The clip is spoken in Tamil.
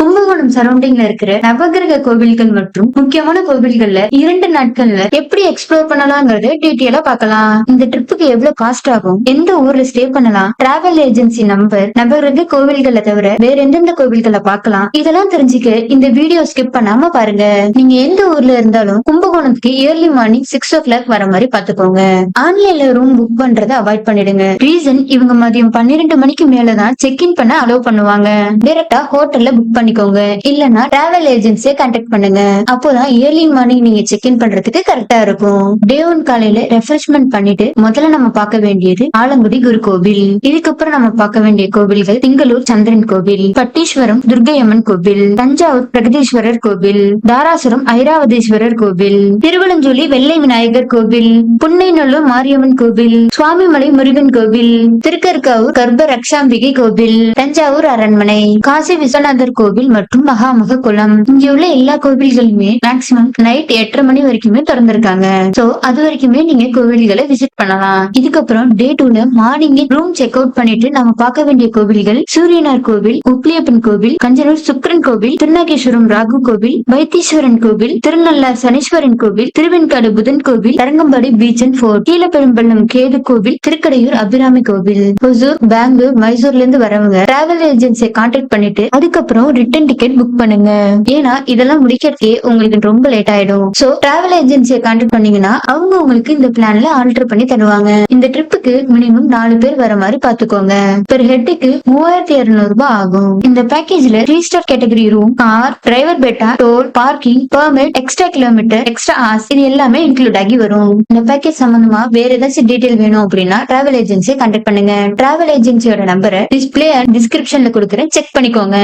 கும்பகோணம் சரௌண்டிங்ல இருக்கிற நவகிரக கோவில்கள் மற்றும் முக்கியமான கோவில்கள்ல 2 நாட்கள்ல எப்படி எக்ஸ்ப்ளோர் பண்ணலாம்ங்கறத டீட்டெயிலா பார்க்கலாம். இந்த ட்ரிப்புக்கு எவ்வளவு காஸ்ட் ஆகும், எந்த ஊர்ல ஸ்டே பண்ணலாம், டிராவல் ஏஜென்சி நம்பர், நவகிரக கோவில்களை தவிர வேற எந்தெந்த கோவில்களை பார்க்கலாம், இதெல்லாம் தெரிஞ்சுக்க இந்த வீடியோ ஸ்கிப் பண்ணாம பாருங்க. நீங்க எந்த ஊர்ல இருந்தாலும் கும்பகோணத்துக்கு ஏர்லி மார்னிங் 6 o'clock வர மாதிரி பாத்துக்கோங்க. ஆன்லைன்ல ரூம் புக் பண்றதை அவாய்ட் பண்ணிடுங்க. ரீசன், இவங்க மதியம் 12 மணிக்கு மேலதான் செக் இன் பண்ண அலோவ் பண்ணுவாங்க. டைரக்டா ஹோட்டல்ல புக் பண்ணிக்கோங்க, இல்லனா டிராவல் ஏஜென்சியை கான்டாக்ட் பண்ணுங்க. அப்போதான் ஏர்லி மார்னிங் நீங்க செக் இன் பண்றதுக்கு கரெக்டா இருக்கும். டே 1 காலையில ரெஃப்ரெஷ்மெண்ட் பண்ணிட்டு முதல்ல நம்ம பார்க்க வேண்டியது ஆலங்குடி குரு கோவில். இதுக்கப்புறம் நம்ம பார்க்க வேண்டிய கோவில்கள் திங்களூர் சந்திரன் கோவில், பட்டீஸ்வரம் துர்க்கையம்மன் கோவில், தஞ்சாவூர் பிரகதீஸ்வரர் கோவில், தாராசுரம் ஐராவதீஸ்வரர் கோவில், திருவலஞ்சோலி வெள்ளை விநாயகர் கோவில், புன்னைநல்லூர் மாரியம்மன் கோவில், சுவாமிமலை முருகன் கோவில், திருக்கற்காவூர் கர்ப்ப ரக்ஷாம்பிகை கோவில், தஞ்சாவூர் அரண்மனை, காசி விஸ்வநாதர் கோவில் மற்றும் மகாமக குளம். இங்க உள்ள எல்லா கோவில்களுமே மேக்சிமம் நைட் 8:30 மணி வரைக்குமே திறந்திருக்காங்க. சோ அது வரைக்குமே நீங்க கோவில்களை விசிட் பண்ணலாம். இதுக்கப்புறம் டே 2ல மார்னிங் ரூம் செக் அவுட் பண்ணிட்டு நம்ம பார்க்க வேண்டிய கோவில்கள் சூரியனார் கோவில், உப்ளியப்பன் கோவில், கஞ்சனூர் சுக்ரன் கோவில், திருநாகேஸ்வரம் ராகு கோவில், வைத்தீஸ்வரன் கோவில், திருநள்ளார் சனீஸ்வரன் கோவில், திருவெண்காடு புதன் கோவில், Tharangambadi beach and fort, Keezhaperumpallam Ketu கோவில், திருக்கடையூர் அபிராமி கோவில். ஹொசூர், பெங்களூர், மைசூர்ல இருந்து வரவங்க டிராவல் ஏஜென்சியை கான்டாக்ட் பண்ணிட்டு அதுக்கப்புறம் ரிட்டர்ன் டிக்கெட் புக் பண்ணுங்க. ஏன்னா இதெல்லாம் முடிக்கிறதுக்கே உங்களுக்கு ரொம்ப லேட் ஆயிடும். சோ டிராவல் ஏஜென்சியை கான்டாக்ட் பண்ணீங்கன்னா அவங்க உங்களுக்கு இந்த பிளான்ல ஆல்டர் பண்ணி தருவாங்க. இந்த ட்ரிப்புக்கு மினிமம் 4 பேர் வர மாதிரி பாத்துக்கோங்க. பெர் ஹெட்டுக்கு 3200 ரூபாய் ஆகும். இந்த பேக்கேஜ்ல 3 star category room, car, driver batta, toll, parking, permit, extra kilometre, extra hours, இது எல்லாமே இன்க்ளூட் ஆகி வரும். இந்த பேக்கேஜ் சம்பந்தமா வேற ஏதாச்சும் டீடைல் வேணும் அப்படின்னா டிராவல் ஏஜென்சியை கான்டாக்ட் பண்ணுங்க. டிராவல் ஏஜென்சியோட நம்பரை டிஸ்பிளே அண்ட் டிஸ்கிரிப்ஷன்ல கொடுக்குறேன், செக் பண்ணிக்கோங்க.